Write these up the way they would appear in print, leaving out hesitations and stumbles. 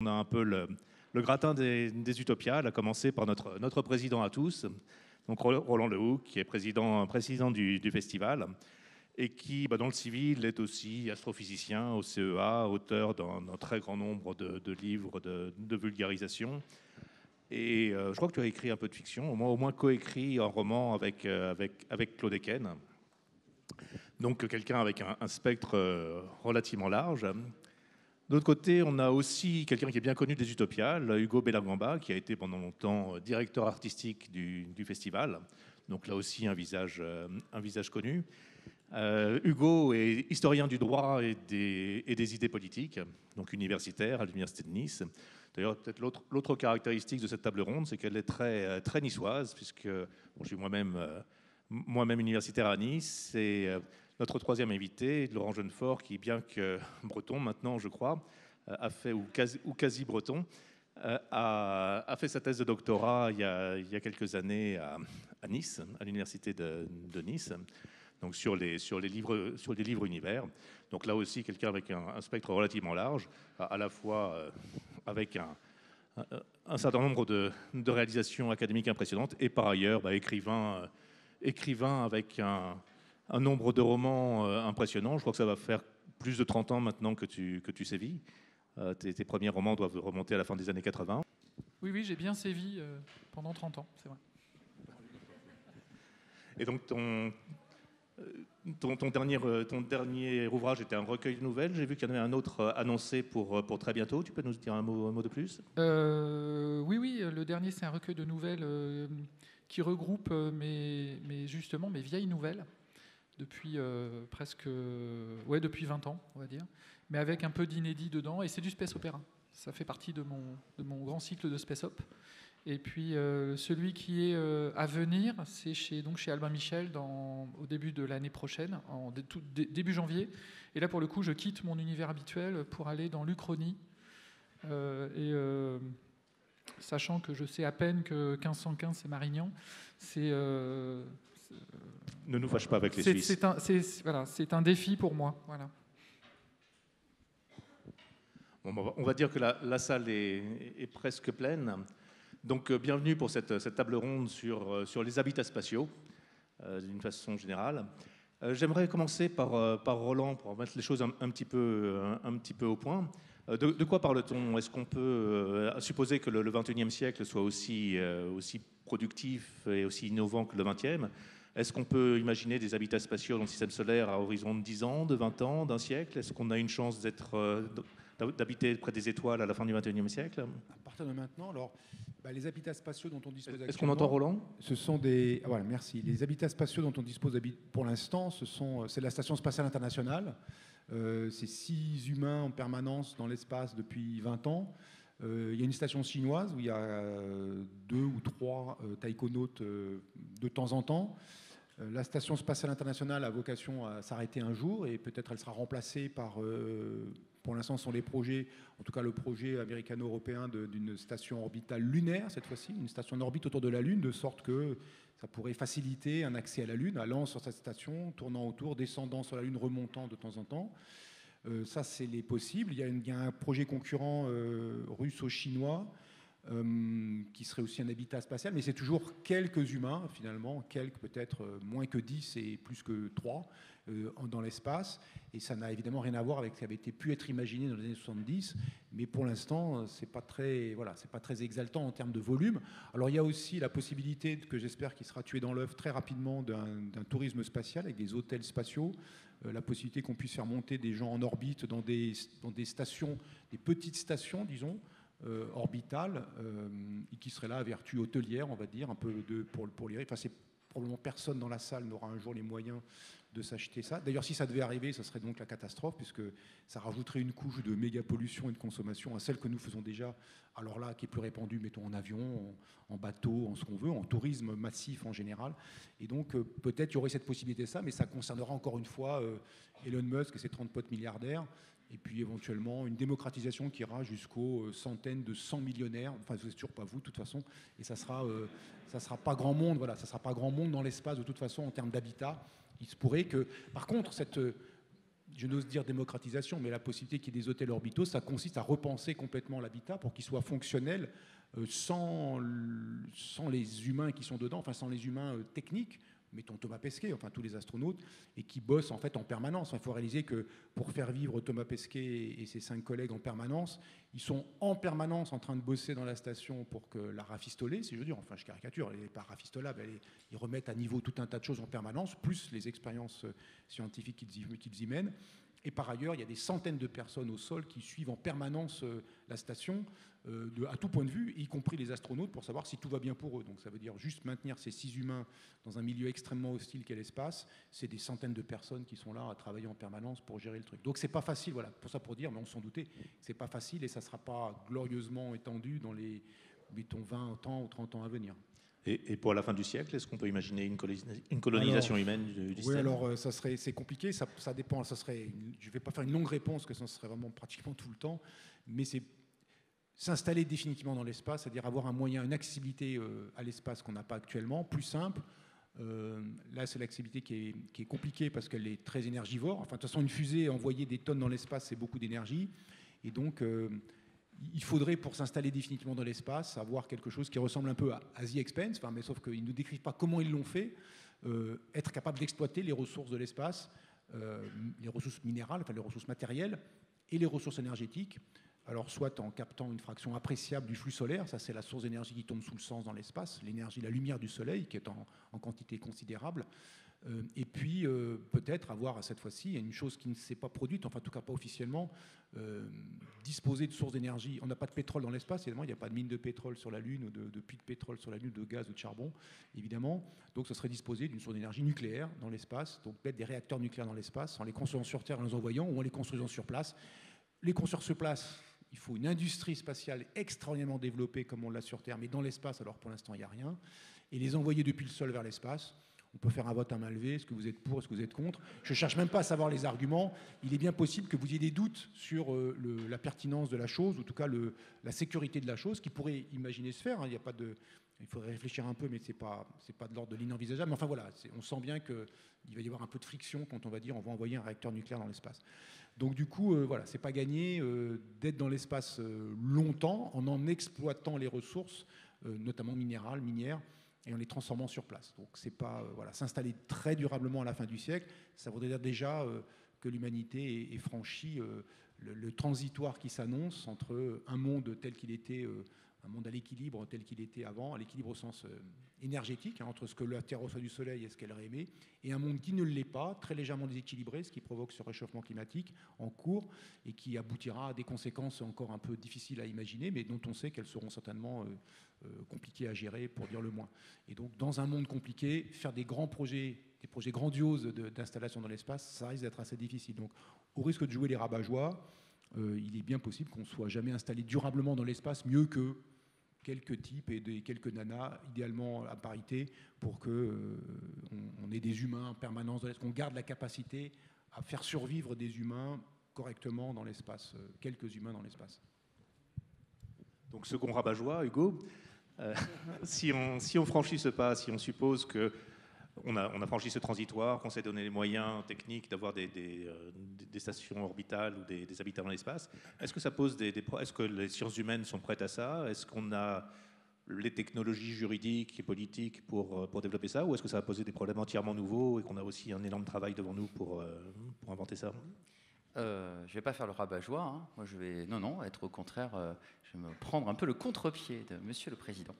On a un peu le gratin des utopiales, à commencer par notre président à tous, donc Roland Lehoucq, qui est président du festival, et qui, dans le civil, est aussi astrophysicien au CEA, auteur d'un très grand nombre de livres de vulgarisation. Et je crois que tu as écrit un peu de fiction, au moins coécrit un roman avec Claude Eken. Donc quelqu'un avec un spectre relativement large. D'autre côté, on a aussi quelqu'un qui est bien connu des Utopiales, Hugo Bellagamba, qui a été pendant longtemps directeur artistique du festival. Donc là aussi un visage connu. Hugo est historien du droit et des idées politiques, donc universitaire à l'université de Nice. D'ailleurs, peut-être l'autre caractéristique de cette table ronde, c'est qu'elle est très niçoise, puisque je suis moi-même universitaire à Nice. Et notre troisième invité, Laurent Jeunefort, qui, bien que breton maintenant, je crois, a fait, ou quasi breton, a fait sa thèse de doctorat il y a quelques années à Nice, à l'université de Nice, donc sur les livres univers. Donc là aussi, quelqu'un avec un spectre relativement large, à la fois avec un certain nombre de réalisations académiques impressionnantes, et par ailleurs écrivain avec un nombre de romans impressionnants. Je crois que ça va faire plus de 30 ans maintenant que tu sévis. Tes premiers romans doivent remonter à la fin des années 80. Oui, j'ai bien sévi pendant 30 ans, c'est vrai. Et donc ton dernier ouvrage était un recueil de nouvelles. J'ai vu qu'il y en avait un autre annoncé pour très bientôt. Tu peux nous dire un mot de plus? Oui, le dernier, c'est un recueil de nouvelles qui regroupe mes vieilles nouvelles depuis depuis 20 ans, on va dire, mais avec un peu d'inédit dedans, et c'est du space opéra. Ça fait partie de mon grand cycle de space op. Et puis celui qui est à venir, c'est chez Albin Michel au début de l'année prochaine, début janvier. Et là, pour le coup, je quitte mon univers habituel pour aller dans l'Uchronie. Sachant que je sais à peine que 1515, c'est Marignan, ne nous fâche pas avec les Suisses. C'est un défi pour moi. Voilà. Bon, on va dire que la salle est presque pleine. Donc, bienvenue pour cette table ronde sur les habitats spatiaux, d'une façon générale. J'aimerais commencer par Roland, pour mettre les choses un petit peu au point. De quoi parle-t-on? Est-ce qu'on peut supposer que le XXIe siècle soit aussi productif et aussi innovant que le XXe? Est-ce qu'on peut imaginer des habitats spatiaux dans le système solaire à horizon de 10 ans, de 20 ans, d'un siècle? Est-ce qu'on a une chance d'habiter près des étoiles à la fin du XXIe siècle? À partir de maintenant, alors, les habitats spatiaux dont on dispose actuellement... Est-ce qu'on entend Roland? Ce sont des... Voilà, merci. Les habitats spatiaux dont on dispose pour l'instant, c'est la Station spatiale internationale. C'est 6 humains en permanence dans l'espace depuis 20 ans. Il y a une station chinoise où il y a 2 ou 3 taïkonautes de temps en temps. La Station spatiale internationale a vocation à s'arrêter un jour, et peut-être elle sera remplacée par... pour l'instant, ce sont les projets, en tout cas le projet américano-européen d'une station orbitale lunaire, cette fois-ci, une station en orbite autour de la Lune, de sorte que ça pourrait faciliter un accès à la Lune, allant sur cette station, tournant autour, descendant sur la Lune, remontant de temps en temps. Ça, c'est les possibles. Il y a un projet concurrent russo-chinois qui serait aussi un habitat spatial, mais c'est toujours quelques humains, finalement, quelques, peut-être moins que 10 et plus que 3 dans l'espace. Et ça n'a évidemment rien à voir avec ce qui avait pu être imaginé dans les années 70, mais pour l'instant, c'est pas très exaltant en termes de volume. Alors il y a aussi la possibilité, que j'espère qu'il sera tué dans l'œuf très rapidement, d'un tourisme spatial avec des hôtels spatiaux, la possibilité qu'on puisse faire monter des gens en orbite dans des stations, des petites stations, disons, orbitales, et qui seraient là à vertu hôtelière, on va dire, un peu pour les... Enfin, c'est probablement personne dans la salle n'aura un jour les moyens de s'acheter ça. D'ailleurs, si ça devait arriver, ça serait donc la catastrophe, puisque ça rajouterait une couche de méga pollution et de consommation à celle que nous faisons déjà, alors là, qui est plus répandue, mettons, en avion, en bateau, en ce qu'on veut, en tourisme massif en général. Et donc, peut-être il y aurait cette possibilité de ça, mais ça concernera encore une fois Elon Musk et ses 30 potes milliardaires, et puis éventuellement une démocratisation qui ira jusqu'aux centaines de 100 millionnaires. Enfin, c'est toujours pas vous, de toute façon, et ça sera pas grand monde. Voilà, ça sera pas grand monde dans l'espace de toute façon en termes d'habitat. Il se pourrait que, par contre, je n'ose dire démocratisation, mais la possibilité qu'il y ait des hôtels orbitaux, ça consiste à repenser complètement l'habitat pour qu'il soit fonctionnel sans les humains qui sont dedans, enfin sans les humains techniques, mettons Thomas Pesquet, enfin tous les astronautes, et qui bossent en fait en permanence. Il faut réaliser que pour faire vivre Thomas Pesquet et ses 5 collègues en permanence, ils sont en permanence en train de bosser dans la station pour que la rafistoler, si je veux dire, enfin je caricature, elle n'est pas rafistolable, ils remettent à niveau tout un tas de choses en permanence, plus les expériences scientifiques qu'ils y mènent. Et par ailleurs, il y a des centaines de personnes au sol qui suivent en permanence la station à tout point de vue, y compris les astronautes, pour savoir si tout va bien pour eux. Donc ça veut dire juste maintenir ces 6 humains dans un milieu extrêmement hostile qu'est l'espace. C'est des centaines de personnes qui sont là à travailler en permanence pour gérer le truc. Donc c'est pas facile, voilà, pour ça pour dire, mais on s'en doutait, c'est pas facile et ça sera pas glorieusement étendu dans les, mettons, 20 ans ou 30 ans à venir. Et pour la fin du siècle, est-ce qu'on peut imaginer une colonisation humaine du système? Oui, alors c'est compliqué, ça dépend. Je ne vais pas faire une longue réponse, que ça serait vraiment pratiquement tout le temps, mais c'est s'installer définitivement dans l'espace, c'est-à-dire avoir un moyen, une accessibilité à l'espace qu'on n'a pas actuellement, plus simple. Là, c'est l'accessibilité qui est compliquée parce qu'elle est très énergivore. Enfin, de toute façon, une fusée, envoyer des tonnes dans l'espace, c'est beaucoup d'énergie. Et donc, il faudrait, pour s'installer définitivement dans l'espace, avoir quelque chose qui ressemble un peu à The Expanse, mais sauf qu'ils ne nous décrivent pas comment ils l'ont fait, être capable d'exploiter les ressources de l'espace, les ressources minérales, enfin les ressources matérielles, et les ressources énergétiques. Alors, soit en captant une fraction appréciable du flux solaire, ça c'est la source d'énergie qui tombe sous le sens dans l'espace, l'énergie, la lumière du soleil, qui est en quantité considérable. Et puis, peut-être avoir, cette fois-ci, une chose qui ne s'est pas produite, enfin en tout cas pas officiellement, disposer de sources d'énergie. On n'a pas de pétrole dans l'espace, évidemment, il n'y a pas de mine de pétrole sur la Lune, ou de puits de pétrole sur la Lune, de gaz ou de charbon, évidemment. Donc, ce serait disposer d'une source d'énergie nucléaire dans l'espace, donc mettre des réacteurs nucléaires dans l'espace, en les construisant sur Terre, en les envoyant, ou en les construisant sur place. Les construire sur place, il faut une industrie spatiale extraordinairement développée comme on l'a sur Terre, mais dans l'espace, alors pour l'instant, il n'y a rien. Et les envoyer depuis le sol vers l'espace. On peut faire un vote à main levée. Est-ce que vous êtes pour, est-ce que vous êtes contre? Je ne cherche même pas à savoir les arguments. Il est bien possible que vous ayez des doutes sur la pertinence de la chose, ou en tout cas la sécurité de la chose, qui pourrait imaginer se faire. Il faudrait réfléchir un peu, mais ce n'est pas de l'ordre de l'inenvisageable. Mais enfin voilà, on sent bien qu'il va y avoir un peu de friction quand on va dire on va envoyer un réacteur nucléaire dans l'espace. Donc du coup, voilà, c'est pas gagné d'être dans l'espace longtemps en exploitant les ressources, notamment minérales, minières, et en les transformant sur place. Donc c'est pas voilà, s'installer très durablement à la fin du siècle, ça voudrait dire déjà que l'humanité ait franchi le transitoire qui s'annonce entre un monde tel qu'il était, un monde à l'équilibre tel qu'il était avant, à l'équilibre au sens énergétique, entre ce que la Terre reçoit du Soleil et ce qu'elle réémet, et un monde qui ne l'est pas, très légèrement déséquilibré, ce qui provoque ce réchauffement climatique en cours et qui aboutira à des conséquences encore un peu difficiles à imaginer, mais dont on sait qu'elles seront certainement compliquées à gérer, pour dire le moins. Et donc, dans un monde compliqué, faire des grands projets, des projets grandioses d'installation dans l'espace, ça risque d'être assez difficile. Donc, au risque de jouer les rabat-joie, il est bien possible qu'on ne soit jamais installé durablement dans l'espace, mieux que quelques types et quelques nanas, idéalement à parité, pour qu'on ait des humains en permanence, qu'on garde la capacité à faire survivre des humains correctement dans l'espace, quelques humains dans l'espace. Donc second rabat-joie, Hugo, si on franchit ce pas, si on suppose qu'on a franchi ce transitoire, qu'on s'est donné les moyens techniques d'avoir des stations orbitales ou des habitants dans l'espace, est-ce que ça pose est-ce que les sciences humaines sont prêtes à ça? Est-ce qu'on a les technologies juridiques et politiques pour développer ça? Ou est-ce que ça va poser des problèmes entièrement nouveaux et qu'on a aussi un énorme travail devant nous pour inventer ça? Je ne vais pas faire le rabat-joie. Hein. Moi, je vais être au contraire, je vais me prendre un peu le contre-pied de Monsieur le Président.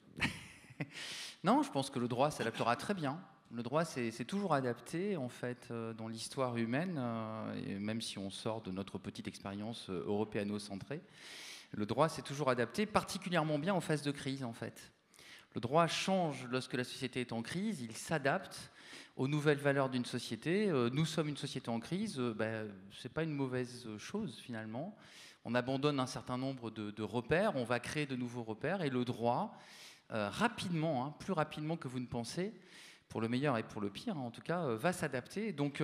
Non, je pense que le droit s'adaptera très bien. Le droit, c'est toujours adapté, en fait, dans l'histoire humaine, et même si on sort de notre petite expérience européano-centrée. Le droit, c'est toujours adapté, particulièrement bien en phase de crise, en fait. Le droit change lorsque la société est en crise, il s'adapte aux nouvelles valeurs d'une société. Nous sommes une société en crise, ce n'est pas une mauvaise chose, finalement. On abandonne un certain nombre de repères, on va créer de nouveaux repères, et le droit, rapidement, plus rapidement que vous ne pensez, pour le meilleur et pour le pire, en tout cas, va s'adapter. Donc,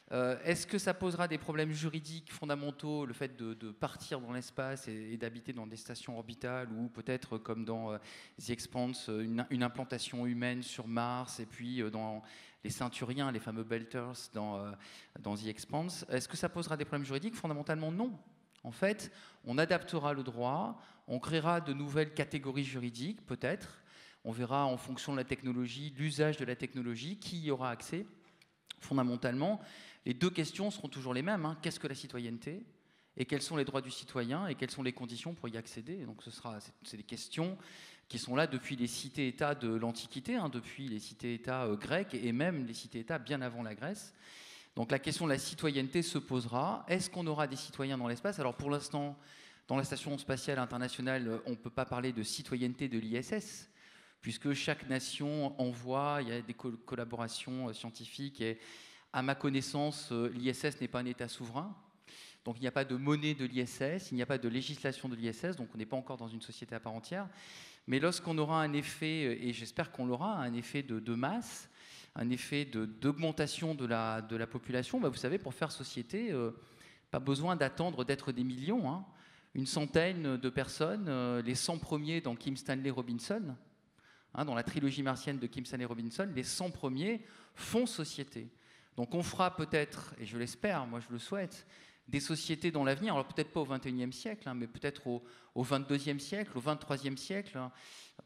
Est-ce que ça posera des problèmes juridiques fondamentaux, le fait de partir dans l'espace et d'habiter dans des stations orbitales, ou peut-être comme dans The Expanse, une implantation humaine sur Mars, et puis dans les ceinturiens, les fameux belters dans The Expanse? Est-ce que ça posera des problèmes juridiques? Fondamentalement, non. En fait, on adaptera le droit, on créera de nouvelles catégories juridiques, peut-être. On verra en fonction de la technologie, l'usage de la technologie, qui y aura accès. Fondamentalement, les deux questions seront toujours les mêmes. Qu'est-ce que la citoyenneté? Et quels sont les droits du citoyen? Et quelles sont les conditions pour y accéder? Donc c'est des questions qui sont là depuis les cités-États de l'Antiquité, depuis les cités-États grecques et même les cités-États bien avant la Grèce. Donc la question de la citoyenneté se posera. Est-ce qu'on aura des citoyens dans l'espace? Alors pour l'instant, dans la Station spatiale internationale, on ne peut pas parler de citoyenneté de l'ISS, puisque chaque nation envoie, il y a des collaborations scientifiques, et à ma connaissance, l'ISS n'est pas un État souverain, donc il n'y a pas de monnaie de l'ISS, il n'y a pas de législation de l'ISS, donc on n'est pas encore dans une société à part entière. Mais lorsqu'on aura un effet, et j'espère qu'on l'aura, un effet de masse, un effet d'augmentation de la population, vous savez, pour faire société, pas besoin d'attendre d'être des millions. Une centaine de personnes, les 100 premiers dans Kim Stanley Robinson, dans la trilogie martienne de Kim Stanley Robinson, les 100 premiers font société. Donc on fera peut-être, et je l'espère, moi je le souhaite, des sociétés dans l'avenir, alors peut-être pas au XXIe siècle, mais peut-être au XXIe siècle, au XXIIIe siècle.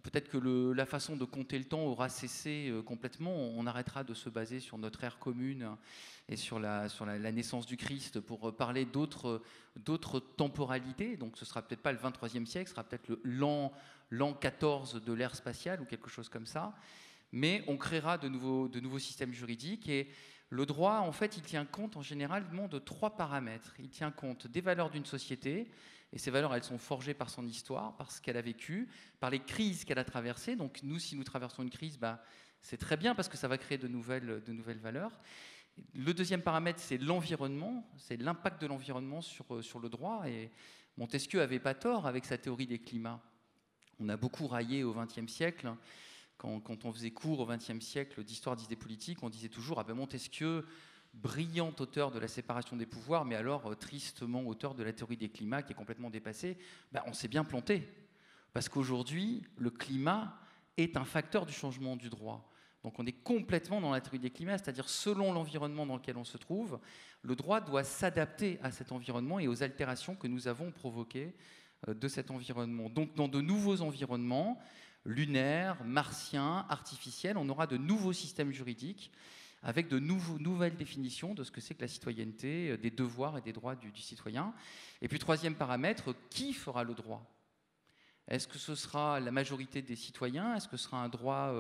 Peut-être que la façon de compter le temps aura cessé complètement. On arrêtera de se baser sur notre ère commune et sur la naissance du Christ pour parler d'autres temporalités. Donc ce sera peut-être pas le XXIIIe siècle, ce sera peut-être l'an 14 de l'ère spatiale ou quelque chose comme ça. Mais on créera de nouveaux systèmes juridiques, et le droit, en fait, il tient compte en généralement de 3 paramètres. Il tient compte des valeurs d'une société, et ces valeurs, elles sont forgées par son histoire, par ce qu'elle a vécu, par les crises qu'elle a traversées. Donc nous, si nous traversons une crise, c'est très bien parce que ça va créer de nouvelles valeurs. Le deuxième paramètre, c'est l'environnement, c'est l'impact de l'environnement sur le droit. Et Montesquieu n'avait pas tort avec sa théorie des climats. On a beaucoup raillé au XXe siècle. Quand on faisait cours au XXe siècle d'histoire des idées politiques, on disait toujours Montesquieu, brillant auteur de la séparation des pouvoirs, mais alors tristement auteur de la théorie des climats qui est complètement dépassée. On s'est bien planté, parce qu'aujourd'hui, le climat est un facteur du changement du droit. Donc on est complètement dans la théorie des climats, c'est-à-dire selon l'environnement dans lequel on se trouve, le droit doit s'adapter à cet environnement et aux altérations que nous avons provoquées de cet environnement. Donc dans de nouveaux environnements, lunaires, martiens, artificiels, on aura de nouveaux systèmes juridiques avec de nouvelles définitions de ce que c'est que la citoyenneté, des devoirs et des droits du citoyen. Et puis troisième paramètre, qui fera le droit? Est-ce que ce sera la majorité des citoyens? Est-ce que ce sera un droit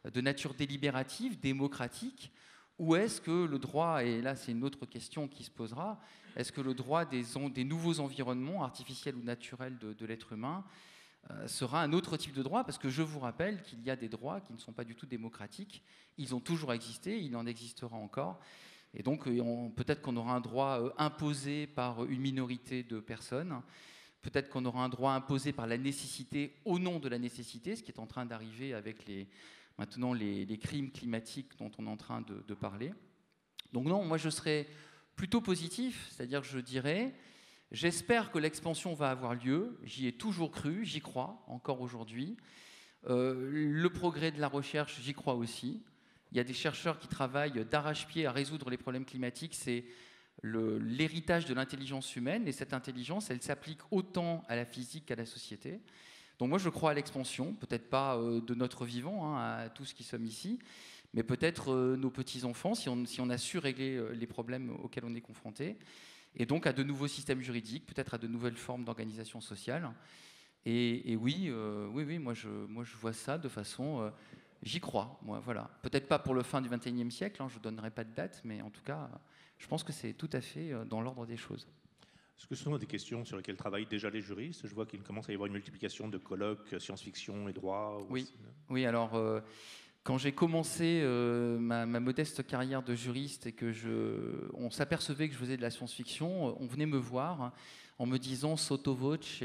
de nature délibérative, démocratique? Ou est-ce que le droit, et là c'est une autre question qui se posera, est-ce que le droit des nouveaux environnements, artificiels ou naturels de l'être humain, sera un autre type de droit? Parce que je vous rappelle qu'il y a des droits qui ne sont pas du tout démocratiques. Ils ont toujours existé, il en existera encore. Et donc peut-être qu'on aura un droit imposé par une minorité de personnes. Peut-être qu'on aura un droit imposé par la nécessité, au nom de la nécessité, ce qui est en train d'arriver avec maintenant les crimes climatiques dont on est en train de parler. Donc non, moi je serais plutôt positif, c'est-à-dire je dirais, j'espère que l'expansion va avoir lieu, j'y ai toujours cru, j'y crois encore aujourd'hui. Le progrès de la recherche, j'y crois aussi. Il y a des chercheurs qui travaillent d'arrache-pied à résoudre les problèmes climatiques, c'est l'héritage de l'intelligence humaine, et cette intelligence, elle s'applique autant à la physique qu'à la société. Donc moi, je crois à l'expansion, peut-être pas de notre vivant, à tous qui sommes ici, mais peut-être nos petits-enfants, si on a su régler les problèmes auxquels on est confronté, et donc à de nouveaux systèmes juridiques, peut-être à de nouvelles formes d'organisation sociale. Et oui, moi je vois ça de façon... j'y crois, moi, voilà. Peut-être pas pour le fin du XXIe siècle, je ne donnerai pas de date, mais en tout cas, je pense que c'est tout à fait dans l'ordre des choses. Est-ce que ce sont des questions sur lesquelles travaillent déjà les juristes? Je vois qu'il commence à y avoir une multiplication de colloques science-fiction et droit. Oui, alors quand j'ai commencé ma modeste carrière de juriste et que on s'apercevait que je faisais de la science-fiction, on venait me voir en me disant sotto voce,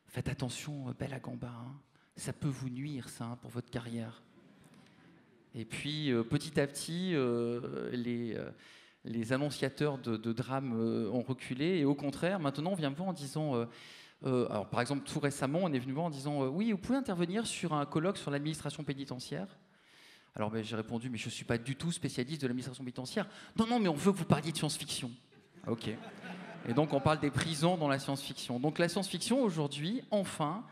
faites attention, Bella Gamba, ça peut vous nuire ça pour votre carrière. Et puis petit à petit, les annonciateurs de drames ont reculé, et au contraire, maintenant on vient me voir en disant, alors par exemple tout récemment, on est venu me voir en disant oui, vous pouvez intervenir sur un colloque sur l'administration pénitentiaire. Alors ben, j'ai répondu, mais je ne suis pas du tout spécialiste de l'administration pénitentiaire. Non, non, mais on veut que vous parliez de science-fiction. Ok. Et donc on parle des prisons dans la science-fiction. Donc la science-fiction aujourd'hui, enfin,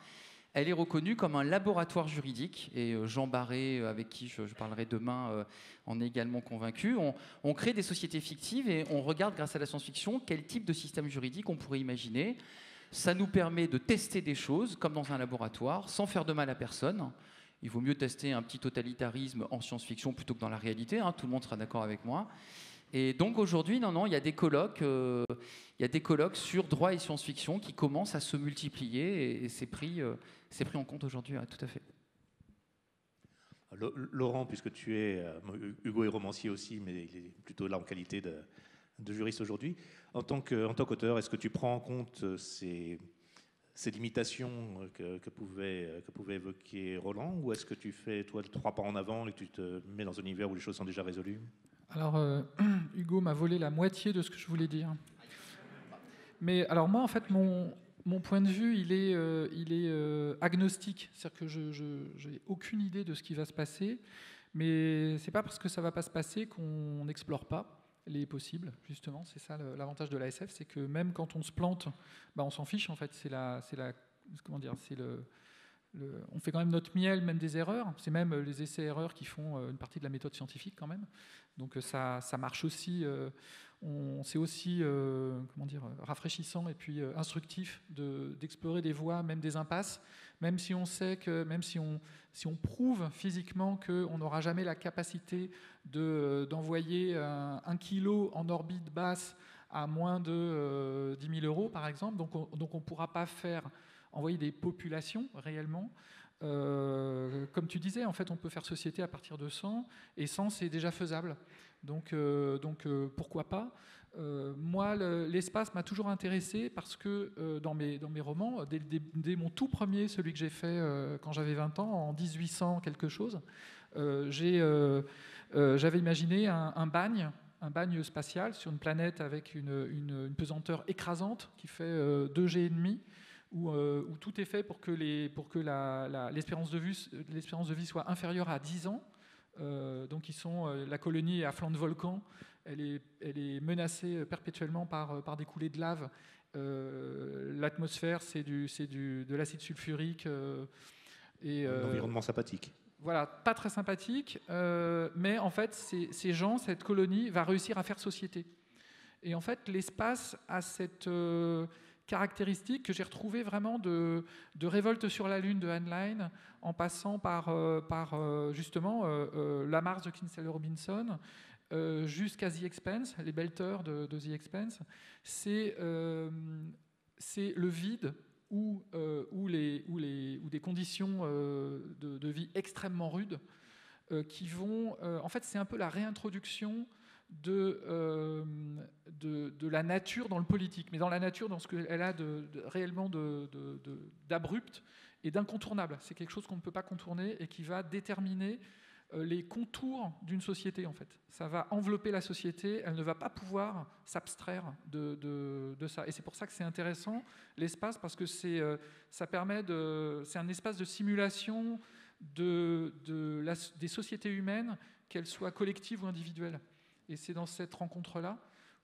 elle est reconnue comme un laboratoire juridique, et Jean Barré, avec qui je parlerai demain, en est également convaincu. On crée des sociétés fictives et on regarde, grâce à la science-fiction, quel type de système juridique on pourrait imaginer. Ça nous permet de tester des choses, comme dans un laboratoire, sans faire de mal à personne. Il vaut mieux tester un petit totalitarisme en science-fiction plutôt que dans la réalité, hein, tout le monde sera d'accord avec moi. Et donc aujourd'hui, il y a des colloques, sur droit et science-fiction qui commencent à se multiplier, et c'est pris en compte aujourd'hui, ouais, tout à fait. Laurent, puisque tu es, Hugo est romancier aussi, mais il est plutôt là en qualité de juriste aujourd'hui. En tant qu'auteur, est-ce que tu prends en compte ces limitations que pouvait évoquer Roland, ou est-ce que tu fais, toi, 3 pas en avant et que tu te mets dans un univers où les choses sont déjà résolues? Alors, Hugo m'a volé la moitié de ce que je voulais dire. Mais alors moi, en fait, mon point de vue, il est agnostique. C'est-à-dire que je n'ai aucune idée de ce qui va se passer, mais c'est pas parce que ça va pas se passer qu'on n'explore pas les possibles, justement. C'est ça l'avantage de la SF, c'est que même quand on se plante, on s'en fiche, en fait. Comment dire, on fait quand même notre miel, même des erreurs. C'est même les essais-erreurs qui font une partie de la méthode scientifique, quand même. Donc ça marche aussi. C'est aussi rafraîchissant et puis instructif d'explorer des voies, même des impasses, même si on sait que, si on prouve physiquement qu'on n'aura jamais la capacité d'envoyer 1 kilo en orbite basse à moins de 10 000 euros, par exemple. Donc on ne pourra pas envoyer des populations réellement. Comme tu disais, en fait, on peut faire société à partir de 100, et 100, c'est déjà faisable. Donc pourquoi pas. Moi, l'espace m'a toujours intéressé parce que dans mes romans, dès mon tout premier, celui que j'ai fait quand j'avais 20 ans, en 1800 quelque chose, j'avais imaginé un bagne spatial sur une planète avec une pesanteur écrasante qui fait 2G et demi, où tout est fait pour que l'espérance de vie soit inférieure à 10 ans. Donc la colonie est à flanc de volcan, elle est menacée perpétuellement par des coulées de lave. L'atmosphère, c'est de l'acide sulfurique. Un environnement sympathique. Voilà, pas très sympathique, mais en fait, ces gens, cette colonie, va réussir à faire société. Et en fait, l'espace a cette caractéristique que j'ai retrouvée vraiment de Révolte sur la Lune de Heinlein, en passant par justement La Mars de Kinsella Robinson, jusqu'à The Expanse, les belters de The Expanse. C'est le vide ou des conditions de vie extrêmement rudes qui vont... en fait, c'est un peu la réintroduction de la nature dans le politique, mais dans la nature, dans ce qu'elle a réellement d'abrupt et d'incontournable. C'est quelque chose qu'on ne peut pas contourner et qui va déterminer les contours d'une société, en fait. Ça va envelopper la société, elle ne va pas pouvoir s'abstraire de ça. Et c'est pour ça que c'est intéressant, l'espace, parce que c'est un espace de simulation des sociétés humaines, qu'elles soient collectives ou individuelles. Et c'est dans cette rencontre-là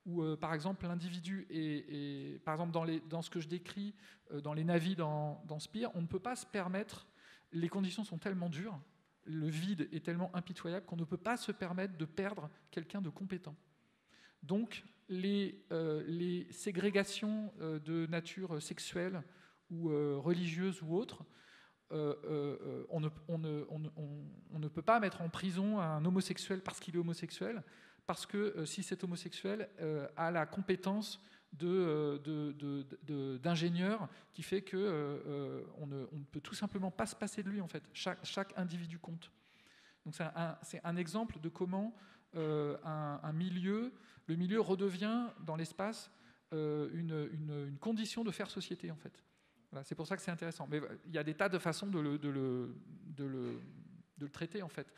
où, par exemple, l'individu est par exemple, dans ce que je décris, dans les navis dans Spire, on ne peut pas se permettre, les conditions sont tellement dures, le vide est tellement impitoyable qu'on ne peut pas se permettre de perdre quelqu'un de compétent. Donc, les ségrégations de nature sexuelle ou religieuse ou autre, on ne peut pas mettre en prison un homosexuel parce qu'il est homosexuel, parce que si cet homosexuel a la compétence d'ingénieur qui fait qu'on ne peut tout simplement pas se passer de lui, en fait. Chaque individu compte. Donc c'est un exemple de comment le milieu redevient dans l'espace une condition de faire société, en fait. Voilà, c'est pour ça que c'est intéressant. Mais il y a des tas de façons de le traiter, en fait.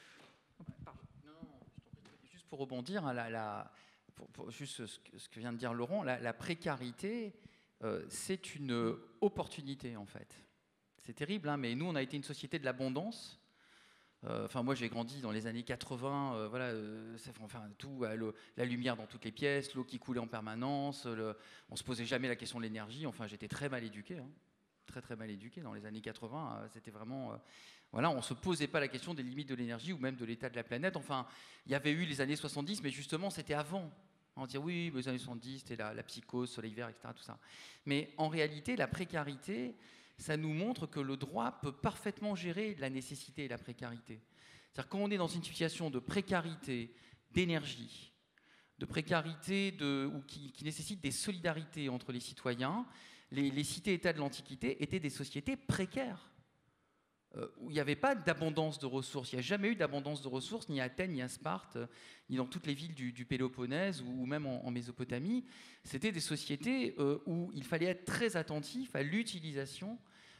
Juste pour rebondir, juste ce que vient de dire Laurent, la précarité, c'est une opportunité en fait. C'est terrible, hein, mais nous, on a été une société de l'abondance. Enfin, moi, j'ai grandi dans les années 80, voilà, tout, la lumière dans toutes les pièces, l'eau qui coulait en permanence, on se posait jamais la question de l'énergie. Enfin, j'étais très mal éduqué, hein, très très mal éduqué dans les années 80. C'était vraiment, voilà, on se posait pas la question des limites de l'énergie ou même de l'état de la planète. Enfin, il y avait eu les années 70, mais justement, c'était avant. On dit oui, les années 70, c'était la psychose, soleil vert, etc. Tout ça. Mais en réalité, la précarité, ça nous montre que le droit peut parfaitement gérer la nécessité et la précarité. C'est-à-dire quand on est dans une situation de précarité d'énergie, de précarité qui nécessite des solidarités entre les citoyens, les cités-États de l'Antiquité étaient des sociétés précaires, où il n'y avait pas d'abondance de ressources. Il n'y a jamais eu d'abondance de ressources, ni à Athènes, ni à Sparte, ni dans toutes les villes du Péloponnèse, ou même en Mésopotamie. C'était des sociétés où il fallait être très attentif à l'utilisation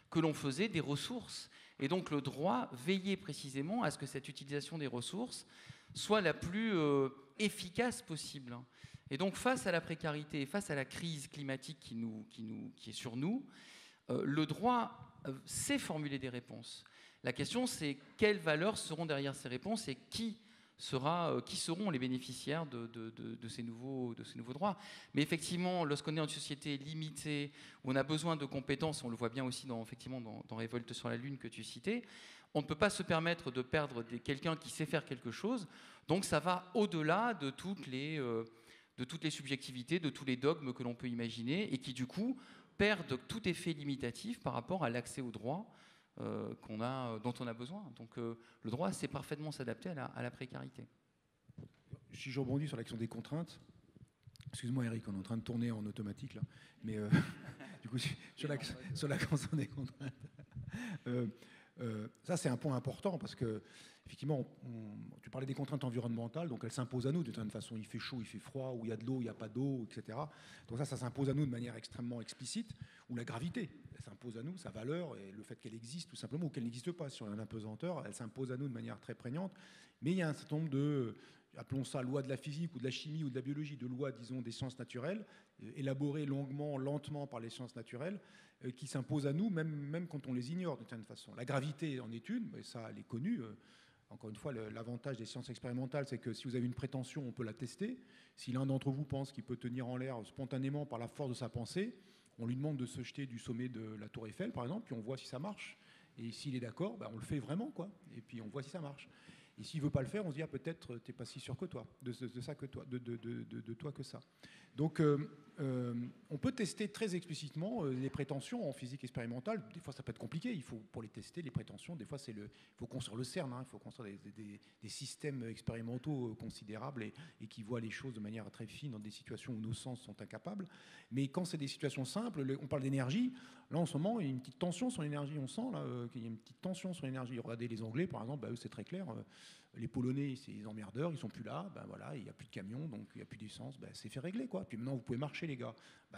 que l'on faisait des ressources. Et donc le droit veillait précisément à ce que cette utilisation des ressources soit la plus efficace possible. Et donc face à la précarité, face à la crise climatique qui est sur nous, le droit sait formuler des réponses. La question, c'est quelles valeurs seront derrière ces réponses et qui seront les bénéficiaires de ces nouveaux droits. Mais effectivement, lorsqu'on est dans une société limitée, où on a besoin de compétences, on le voit bien aussi dans Révolte sur la Lune que tu citais, on ne peut pas se permettre de perdre quelqu'un qui sait faire quelque chose. Donc ça va au-delà de toutes les subjectivités, de tous les dogmes que l'on peut imaginer, et qui du coup perdent tout effet limitatif par rapport à l'accès au droit dont on a besoin. Donc le droit sait parfaitement s'adapter à la précarité. Si je rebondis sur l'action des contraintes, excuse-moi Eric, on est en train de tourner en automatique là, mais du coup sur l'action des contraintes, ça c'est un point important parce que effectivement, tu parlais des contraintes environnementales, donc elles s'imposent à nous de toute façon. Il fait chaud, il fait froid, ou il y a de l'eau, il n'y a pas d'eau, etc. Donc ça s'impose à nous de manière extrêmement explicite. Ou la gravité, elle s'impose à nous, sa valeur, et le fait qu'elle existe tout simplement, ou qu'elle n'existe pas. Si on a un apesanteur, elle s'impose à nous de manière très prégnante. Mais il y a un certain nombre de, appelons ça loi de la physique, ou de la chimie, ou de la biologie, de lois, disons, des sciences naturelles, élaborées lentement par les sciences naturelles, qui s'imposent à nous, même quand on les ignore d'une certaine façon. La gravité en est une, mais ça, elle est connue. Encore une fois, l'avantage des sciences expérimentales, c'est que si vous avez une prétention, on peut la tester. Si l'un d'entre vous pense qu'il peut tenir en l'air spontanément par la force de sa pensée, on lui demande de se jeter du sommet de la Tour Eiffel, par exemple, puis on voit si ça marche. Et s'il est d'accord, on le fait vraiment, quoi. Et puis on voit si ça marche. Et s'il ne veut pas le faire, on se dit peut-être tu n'es pas si sûr que toi, de ça que toi, de toi que ça. Donc on peut tester très explicitement les prétentions en physique expérimentale. Des fois ça peut être compliqué, il faut pour les tester les prétentions, des fois il faut construire le CERN, il faut construire des systèmes expérimentaux considérables et qui voient les choses de manière très fine dans des situations où nos sens sont incapables. Mais quand c'est des situations simples, on parle d'énergie, là en ce moment il y a une petite tension sur l'énergie, on sent là, qu'il y a une petite tension sur l'énergie. Regardez les Anglais par exemple, eux c'est très clair. Les Polonais, c'est des emmerdeurs, ils sont plus là, voilà, il n'y a plus de camions, donc il n'y a plus d'essence, c'est fait régler, quoi. Puis maintenant, vous pouvez marcher, les gars.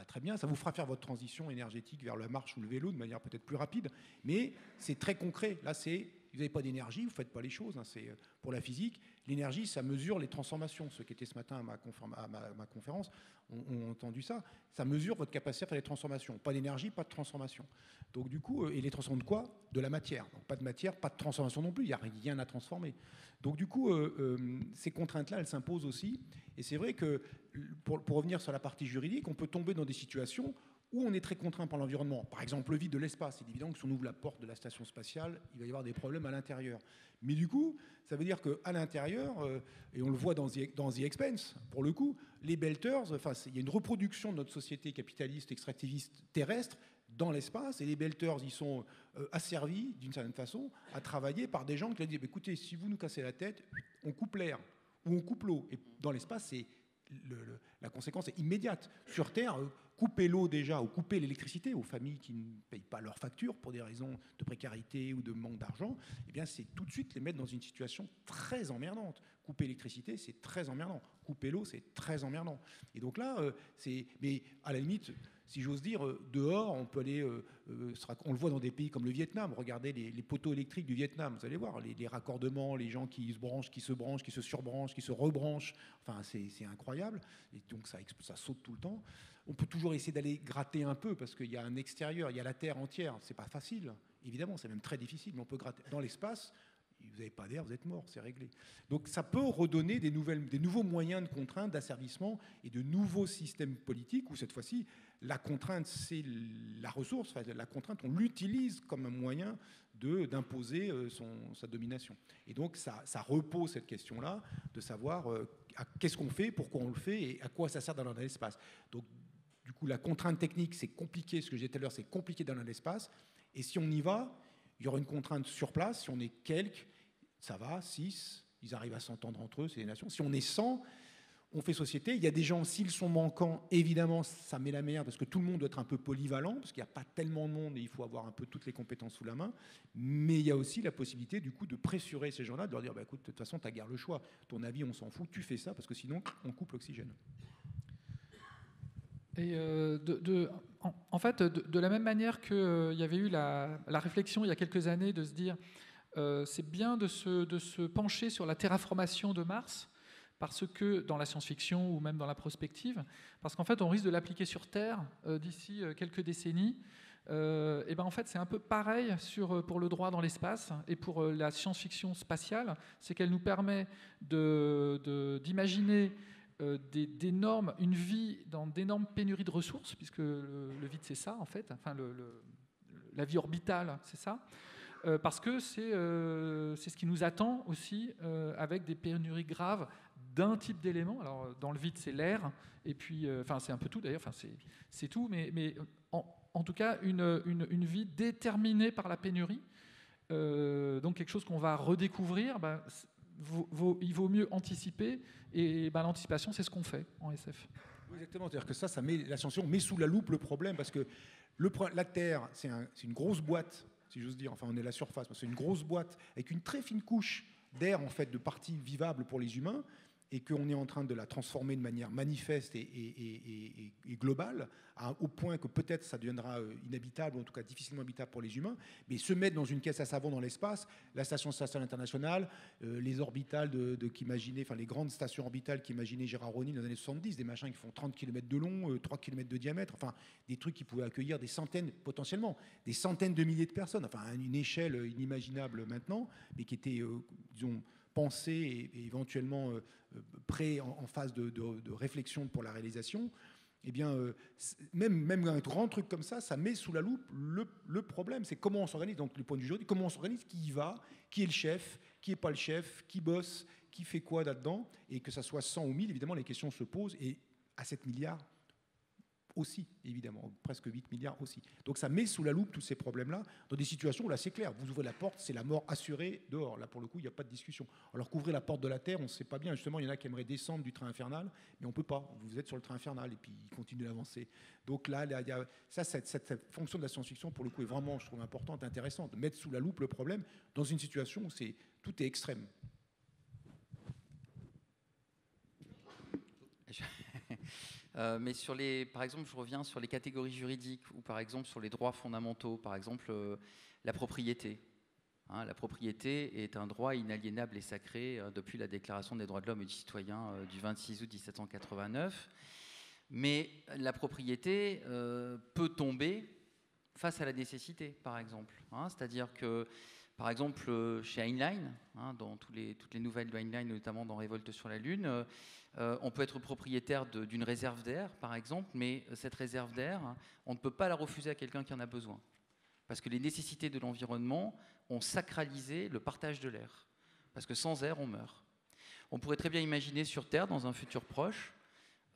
Très bien, ça vous fera faire votre transition énergétique vers la marche ou le vélo de manière peut-être plus rapide, mais c'est très concret. Là, vous n'avez pas d'énergie, vous ne faites pas les choses. C'est pour la physique, l'énergie, ça mesure les transformations. Ceux qui étaient ce matin à ma conférence ont entendu ça. Ça mesure votre capacité à faire les transformations. Pas d'énergie, pas de transformation. Donc du coup, et les transformations de quoi ? De la matière. Donc pas de matière, pas de transformation non plus. Il n'y a rien à transformer. Donc du coup, ces contraintes-là, elles s'imposent aussi. Et c'est vrai que, pour revenir sur la partie juridique, on peut tomber dans des situations où on est très contraint par l'environnement. Par exemple, le vide de l'espace. C'est évident que si on ouvre la porte de la station spatiale, il va y avoir des problèmes à l'intérieur. Mais du coup, ça veut dire qu'à l'intérieur, et on le voit dans The Expanse, pour le coup, les belters, il y a une reproduction de notre société capitaliste, extractiviste, terrestre, dans l'espace, et les belters, ils sont asservis, d'une certaine façon, à travailler par des gens qui leur disent, écoutez, si vous nous cassez la tête, on coupe l'air, ou on coupe l'eau. Et dans l'espace, c'est la conséquence est immédiate. Sur Terre, couper l'eau déjà, ou couper l'électricité aux familles qui ne payent pas leurs factures pour des raisons de précarité ou de manque d'argent, eh bien c'est tout de suite les mettre dans une situation très emmerdante. Couper l'électricité, c'est très emmerdant. Couper l'eau, c'est très emmerdant. Et donc là, mais à la limite, si j'ose dire, dehors, on peut aller, on le voit dans des pays comme le Vietnam, regardez les poteaux électriques du Vietnam, vous allez voir, les raccordements, les gens qui se branchent, qui se surbranchent, qui se rebranchent, enfin c'est incroyable, et donc ça saute tout le temps. On peut toujours essayer d'aller gratter un peu, parce qu'il y a un extérieur, il y a la Terre entière, c'est pas facile, évidemment, c'est même très difficile, mais on peut gratter. Dans l'espace, vous n'avez pas d'air, vous êtes mort, c'est réglé. Donc ça peut redonner des nouveaux moyens de contrainte, d'asservissement et de nouveaux systèmes politiques où cette fois-ci, la contrainte, c'est la ressource, enfin, la contrainte, on l'utilise comme un moyen d'imposer sa domination. Et donc ça repose cette question-là de savoir qu'est-ce qu'on fait, pourquoi on le fait et à quoi ça sert dans l'espace. Donc du coup, la contrainte technique, c'est compliqué, ce que je disais tout à l'heure, c'est compliqué dans l'espace. Et si on y va, il y aura une contrainte sur place. Si on est quelques, ça va, 6, ils arrivent à s'entendre entre eux, c'est des nations. Si on est 100, on fait société. Il y a des gens, s'ils sont manquants, évidemment, ça met la merde, parce que tout le monde doit être un peu polyvalent, parce qu'il n'y a pas tellement de monde et il faut avoir un peu toutes les compétences sous la main. Mais il y a aussi la possibilité, du coup, de pressurer ces gens-là, de leur dire, bah, écoute, de toute façon, tu n'as guère le choix. Ton avis, on s'en fout, tu fais ça, parce que sinon, on coupe l'oxygène. Et en fait, de la même manière qu'il y avait eu la réflexion il y a quelques années de se dire c'est bien de se pencher sur la terraformation de Mars, parce que dans la science-fiction ou même dans la prospective, parce qu'en fait on risque de l'appliquer sur Terre d'ici quelques décennies. Et ben en fait c'est un peu pareil pour le droit dans l'espace et pour la science-fiction spatiale, c'est qu'elle nous permet d'imaginer une vie dans d'énormes pénuries de ressources, puisque le vide c'est ça en fait, enfin la vie orbitale c'est ça, parce que c'est ce qui nous attend aussi, avec des pénuries graves d'un type d'élément. Alors dans le vide c'est l'air, et puis enfin c'est un peu tout d'ailleurs, enfin c'est tout, mais en tout cas une vie déterminée par la pénurie, donc quelque chose qu'on va redécouvrir. Il vaut mieux anticiper, et l'anticipation, c'est ce qu'on fait en SF. Oui, exactement, c'est-à-dire que ça met, la science-fiction met sous la loupe le problème, parce que la Terre, c'est une grosse boîte, si j'ose dire, enfin on est à la surface, c'est une grosse boîte avec une très fine couche d'air, en fait, de parties vivables pour les humains, et qu'on est en train de la transformer de manière manifeste et globale, au point que peut-être ça deviendra inhabitable, ou en tout cas difficilement habitable pour les humains, mais se mettre dans une caisse à savon dans l'espace, la Station spatiale internationale, les orbitales qu'imaginaient, enfin les grandes stations orbitales qu'imaginait Gérard Ronin dans les années 70, des machins qui font 30 km de long, 3 km de diamètre, enfin des trucs qui pouvaient accueillir des centaines, potentiellement, des centaines de milliers de personnes, enfin à une échelle inimaginable maintenant, mais qui était, disons, pensé et éventuellement prêt en phase de réflexion pour la réalisation. Eh bien, même un grand truc comme ça met sous la loupe le problème. C'est comment on s'organise, donc le point de vue juridique, comment on s'organise, qui y va, qui est le chef, qui n'est pas le chef, qui bosse, qui fait quoi là-dedans, et que ça soit 100 ou 1000, évidemment, les questions se posent, et à 7 milliards aussi, évidemment, presque 8 milliards aussi. Donc ça met sous la loupe tous ces problèmes-là, dans des situations où là c'est clair, vous ouvrez la porte, c'est la mort assurée dehors. Là pour le coup, il n'y a pas de discussion. Alors qu'ouvrir la porte de la Terre, on ne sait pas bien. Justement, il y en a qui aimeraient descendre du train infernal, mais on ne peut pas. Vous êtes sur le train infernal et puis il continue d'avancer. Donc là, il y a cette fonction de la science-fiction, pour le coup, est vraiment, je trouve, importante, intéressante, de mettre sous la loupe le problème dans une situation où tout est extrême. Mais par exemple, je reviens sur les catégories juridiques ou par exemple sur les droits fondamentaux, par exemple la propriété. La propriété est un droit inaliénable et sacré depuis la Déclaration des droits de l'homme et du citoyen du 26 août 1789. Mais la propriété peut tomber face à la nécessité, par exemple. C'est-à-dire que, par exemple, chez Heinlein, dans toutes les nouvelles de Heinlein, notamment dans Révolte sur la Lune, on peut être propriétaire d'une réserve d'air, par exemple, mais cette réserve d'air, on ne peut pas la refuser à quelqu'un qui en a besoin. Parce que les nécessités de l'environnement ont sacralisé le partage de l'air. Parce que sans air, on meurt. On pourrait très bien imaginer sur Terre, dans un futur proche,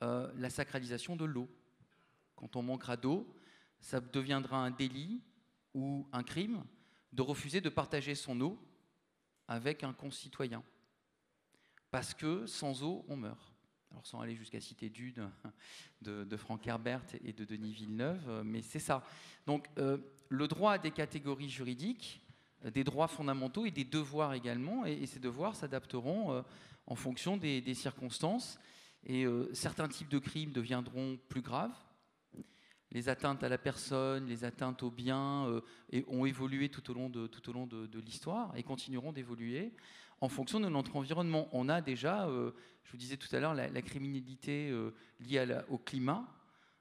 la sacralisation de l'eau. Quand on manquera d'eau, ça deviendra un délit ou un crime de refuser de partager son eau avec un concitoyen. Parce que sans eau, on meurt. Alors sans aller jusqu'à citer Dune de Frank Herbert et de Denis Villeneuve, mais c'est ça. Donc le droit a des catégories juridiques, des droits fondamentaux et des devoirs également, et ces devoirs s'adapteront en fonction des circonstances. Et certains types de crimes deviendront plus graves. les atteintes à la personne, les atteintes aux biens ont évolué tout au long de l'histoire et continueront d'évoluer en fonction de notre environnement. On a déjà, je vous disais tout à l'heure, la criminalité liée au climat.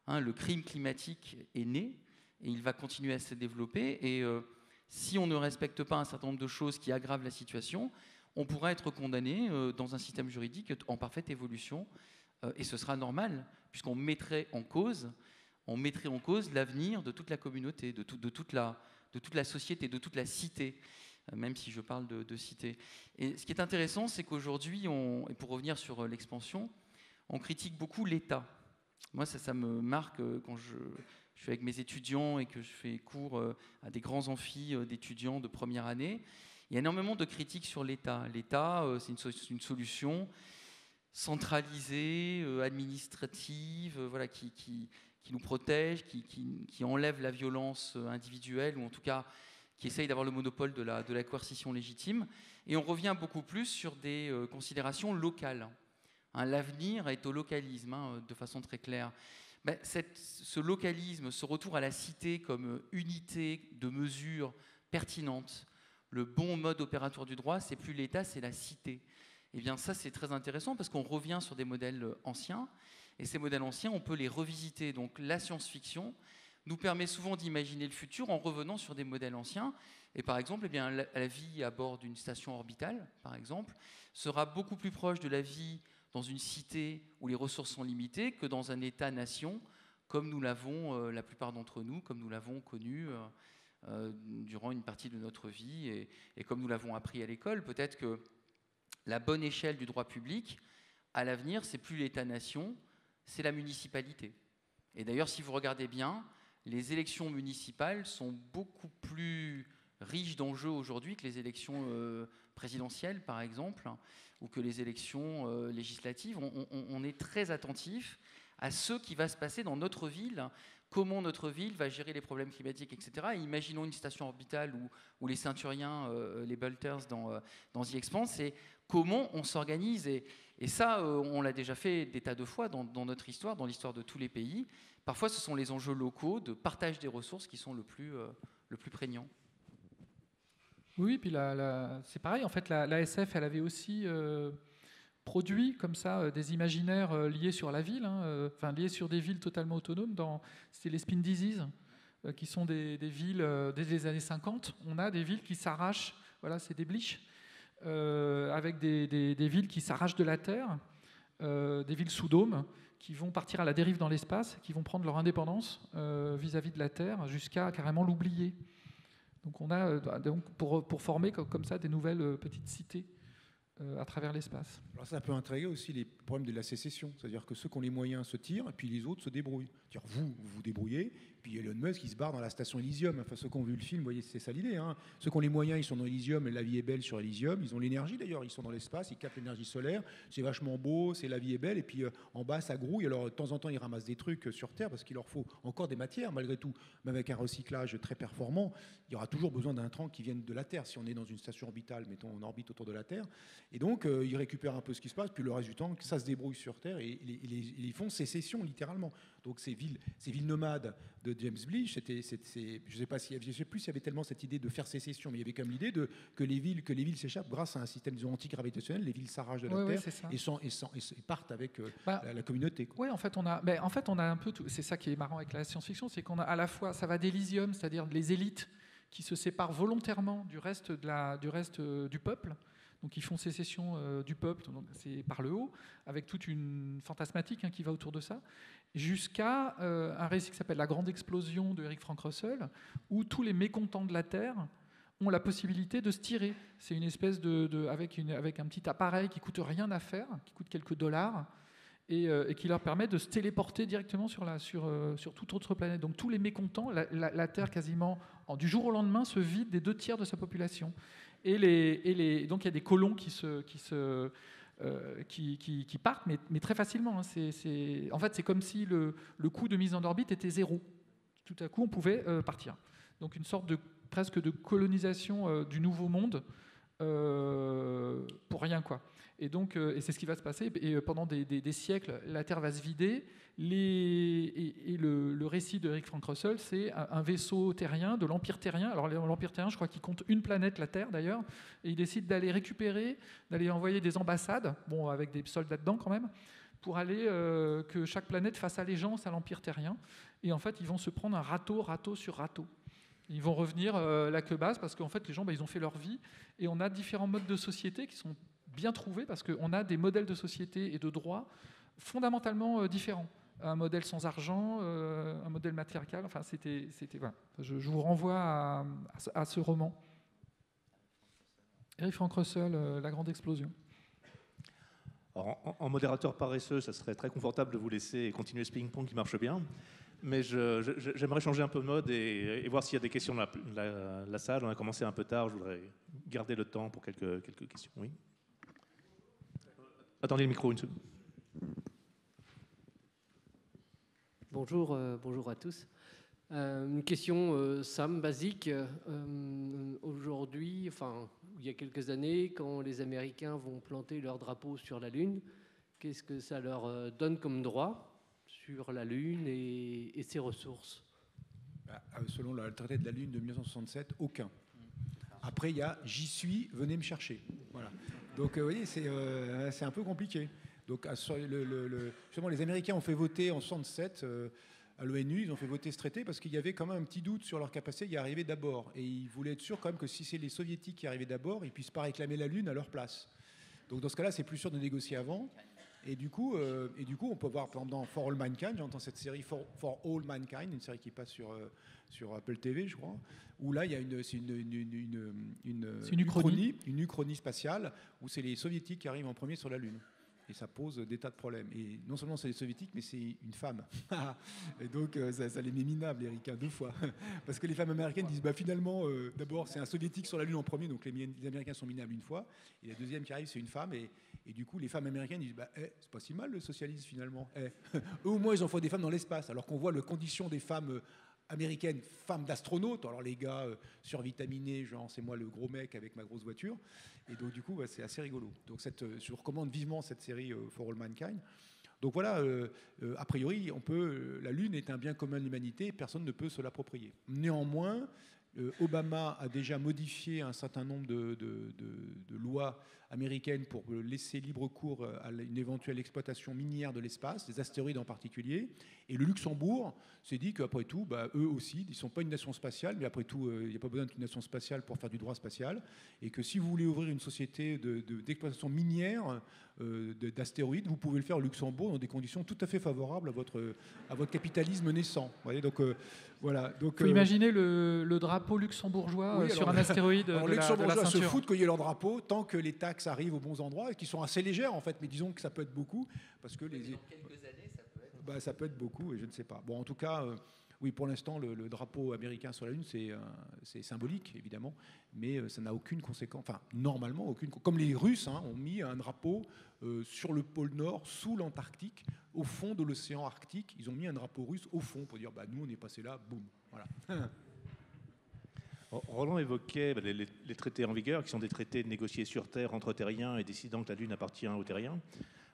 Le crime climatique est né et il va continuer à se développer. Et si on ne respecte pas un certain nombre de choses qui aggravent la situation, on pourra être condamné dans un système juridique en parfaite évolution. Et ce sera normal, puisqu'on mettrait en cause l'avenir de toute la communauté, de toute la société, de toute la cité, même si je parle de cité. Et ce qui est intéressant, c'est qu'aujourd'hui, et pour revenir sur l'expansion, on critique beaucoup l'État. Moi, ça me marque quand je suis avec mes étudiants et que je fais cours à des grands amphis d'étudiants de première année. Il y a énormément de critiques sur l'État. L'État, c'est une solution centralisée, administrative, voilà, qui nous protège, qui enlève la violence individuelle, ou en tout cas qui essaye d'avoir le monopole de la coercition légitime. Et on revient beaucoup plus sur des considérations locales. L'avenir est au localisme, de façon très claire. Ben, ce localisme, ce retour à la cité comme unité de mesure pertinente, le bon mode opératoire du droit, c'est plus l'État, c'est la cité. Eh bien ça, c'est très intéressant parce qu'on revient sur des modèles anciens, et ces modèles anciens, on peut les revisiter. Donc la science-fiction nous permet souvent d'imaginer le futur en revenant sur des modèles anciens. Et par exemple, eh bien, la vie à bord d'une station orbitale, par exemple, sera beaucoup plus proche de la vie dans une cité où les ressources sont limitées que dans un État-nation, comme nous l'avons, la plupart d'entre nous, comme nous l'avons connu durant une partie de notre vie, et comme nous l'avons appris à l'école. Peut-être que la bonne échelle du droit public, à l'avenir, c'est plus l'État-nation, c'est la municipalité. Et d'ailleurs, si vous regardez bien, les élections municipales sont beaucoup plus riches d'enjeux aujourd'hui que les élections présidentielles, par exemple, ou que les élections législatives. On est très attentif à ce qui va se passer dans notre ville, comment notre ville va gérer les problèmes climatiques, etc. Et imaginons une station orbitale où les ceinturiens, les Bolters dans The Expanse, c'est comment on s'organise. Et ça, on l'a déjà fait des tas de fois dans notre histoire, dans l'histoire de tous les pays. Parfois, ce sont les enjeux locaux de partage des ressources qui sont le plus prégnants. Oui, puis c'est pareil. En fait, la SF, elle avait aussi produit comme ça des imaginaires liés sur la ville, liés sur des villes totalement autonomes. C'était les Spin Disease, qui sont des villes dès les années 50. On a des villes qui s'arrachent, voilà, c'est des bliches, avec des villes qui s'arrachent de la terre, des villes sous dôme, qui vont partir à la dérive dans l'espace, qui vont prendre leur indépendance vis-à-vis de la terre, jusqu'à carrément l'oublier. Donc on a pour former comme ça des nouvelles petites cités à travers l'espace. Alors ça peut intriguer aussi les problèmes de la sécession, c'est-à-dire que ceux qui ont les moyens se tirent et puis les autres se débrouillent. C'est-à-dire vous vous débrouillez, puis Elon Musk qui se barre dans la station Elysium. Enfin, ceux qui ont vu le film, vous voyez, c'est ça l'idée. Ceux qui ont les moyens, ils sont dans Elysium, et la vie est belle sur Elysium. Ils ont l'énergie d'ailleurs, ils sont dans l'espace, ils captent l'énergie solaire, c'est vachement beau, la vie est belle, et puis en bas ça grouille. Alors de temps en temps ils ramassent des trucs sur Terre parce qu'il leur faut encore des matières malgré tout. Même avec un recyclage très performant, il y aura toujours besoin d'intrants qui viennent de la Terre. Si on est dans une station orbitale, mettons en orbite autour de la Terre, et donc ils récupèrent un peu ce qui se passe, puis le reste du temps ça se débrouille sur Terre, et ils font sécession littéralement. Donc ces villes nomades de James Blish, je sais plus s'il y avait tellement cette idée de faire sécession, mais il y avait quand même l'idée que les villes s'échappent grâce à un système anti-gravitationnel. Les villes s'arrachent de la terre et partent avec la communauté. Oui, en fait on a un peu tout. C'est ça qui est marrant avec la science-fiction, c'est qu'on a à la fois, ça va d'Elysium, c'est-à-dire les élites qui se séparent volontairement du reste du peuple. Donc ils font sécession du peuple, donc c'est par le haut, avec toute une fantasmatique qui va autour de ça, jusqu'à un récit qui s'appelle La Grande Explosion de Eric Frank Russell, où tous les mécontents de la Terre ont la possibilité de se tirer. C'est une espèce avec un petit appareil qui coûte rien à faire, qui coûte quelques dollars, et qui leur permet de se téléporter directement sur toute autre planète. Donc tous les mécontents, la Terre quasiment du jour au lendemain se vide des 2/3 de sa population. Donc il y a des colons qui partent, mais très facilement. En fait, c'est comme si le coût de mise en orbite était zéro. Tout à coup, on pouvait partir. Donc une sorte presque de colonisation du nouveau monde pour rien, quoi. Et donc, et c'est ce qui va se passer. Et pendant des siècles, la Terre va se vider. Le récit de Eric Frank Russell, c'est un vaisseau terrien, de l'Empire terrien. Alors l'Empire terrien, je crois qu'il compte une planète, la Terre d'ailleurs, et il décide d'aller récupérer, d'aller envoyer des ambassades, bon, avec des soldats dedans quand même, pour aller que chaque planète fasse allégeance à l'Empire terrien. Et en fait, ils vont se prendre un râteau sur râteau. Ils vont revenir la queue basse parce qu'en fait, les gens, ils ont fait leur vie. Et on a différents modes de société qui sont bien trouvés parce qu'on a des modèles de société et de droit fondamentalement différents. Un modèle sans argent, un modèle matriarcal. Enfin, c'était voilà. Je vous renvoie à ce roman. Eric Frank Russell, La Grande Explosion. Alors, en modérateur paresseux, ça serait très confortable de vous laisser continuer ce ping-pong qui marche bien. Mais j'aimerais changer un peu de mode et voir s'il y a des questions dans la salle. On a commencé un peu tard, je voudrais garder le temps pour quelques questions. Oui. Attendez le micro une seconde. Bonjour, bonjour à tous. Une question, Sam, basique. Aujourd'hui, enfin, il y a quelques années, quand les Américains vont planter leur drapeau sur la Lune, qu'est-ce que ça leur donne comme droit sur la Lune et ses ressources? Selon le traité de la Lune de 1967, aucun. Après, il y a « j'y suis, venez me chercher ». Voilà. Donc, vous voyez, c'est un peu compliqué. Donc, justement, les Américains ont fait voter en 1967 à l'ONU, ils ont fait voter ce traité parce qu'il y avait quand même un petit doute sur leur capacité d'y arriver d'abord. Et ils voulaient être sûrs quand même que si c'est les Soviétiques qui arrivaient d'abord, ils ne puissent pas réclamer la Lune à leur place. Donc, dans ce cas-là, c'est plus sûr de négocier avant. Et du coup, on peut voir, par exemple, dans For All Mankind, j'entends cette série For All Mankind, une série qui passe sur Apple TV, je crois, où là, il y a une uchronie spatiale, où c'est les Soviétiques qui arrivent en premier sur la Lune. Et ça pose des tas de problèmes. Et non seulement c'est les Soviétiques, mais c'est une femme. Et donc, ça les met minables, les Ricains, 2 fois. Parce que les femmes américaines disent, finalement, d'abord, c'est un Soviétique sur la Lune en premier, donc les Américains sont minables une fois. Et la deuxième qui arrive, c'est une femme. Et du coup, les femmes américaines disent, c'est pas si mal le socialisme, finalement. Eux, au moins, ils envoient des femmes dans l'espace, alors qu'on voit les conditions des femmes américaines, femmes d'astronautes. Alors les gars survitaminés, genre c'est moi le gros mec avec ma grosse voiture. Et donc du coup, c'est assez rigolo. Donc je vous recommande vivement cette série For All Mankind. Donc voilà, a priori, la Lune est un bien commun de l'humanité, personne ne peut se l'approprier. Néanmoins, Obama a déjà modifié un certain nombre de lois américaines pour laisser libre cours à une éventuelle exploitation minière de l'espace, des astéroïdes en particulier. Et le Luxembourg s'est dit qu'après tout, eux aussi, ils ne sont pas une nation spatiale, mais après tout, il n'y a pas besoin d'une nation spatiale pour faire du droit spatial. Et que si vous voulez ouvrir une société d'exploitation minière d'astéroïdes, vous pouvez le faire au Luxembourg dans des conditions tout à fait favorables à votre capitalisme naissant. Vous voyez, donc, voilà. Il faut imaginer le drapeau luxembourgeois sur un astéroïde de les Luxembourgeois se ceinture. foutent qu'il y ait leur drapeau tant que les taxes arrivent aux bons endroits et qui sont assez légères en fait, mais disons que ça peut être beaucoup parce que dans quelques années, ça peut être... ça peut être beaucoup et je ne sais pas. Bon, en tout cas, oui, pour l'instant, le drapeau américain sur la Lune, c'est symbolique évidemment, mais ça n'a aucune conséquence. Enfin, normalement, aucune. Comme les Russes ont mis un drapeau sur le pôle Nord, sous l'Antarctique, au fond de l'océan Arctique. Ils ont mis un drapeau russe au fond pour dire, nous, on est passé là, boum, voilà. Roland évoquait les traités en vigueur, qui sont des traités négociés sur Terre entre terriens et décidant que la Lune appartient aux terriens.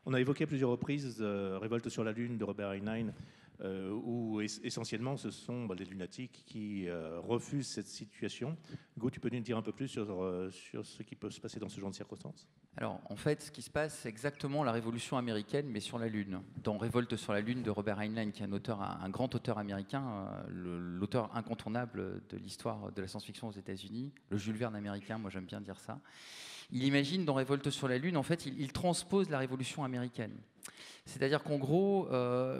On a évoqué à plusieurs reprises Révolte sur la Lune de Robert Heinlein, où essentiellement ce sont des lunatiques qui refusent cette situation. Hugo, tu peux nous dire un peu plus sur ce qui peut se passer dans ce genre de circonstances? Alors, en fait, ce qui se passe, c'est exactement la révolution américaine, mais sur la Lune. Dans Révolte sur la Lune de Robert Heinlein, qui est un grand auteur américain, l'auteur incontournable de l'histoire de la science-fiction aux États-Unis, le Jules Verne américain, moi j'aime bien dire ça. Il imagine dans Révolte sur la Lune, en fait, il transpose la révolution américaine. C'est-à-dire qu'en gros,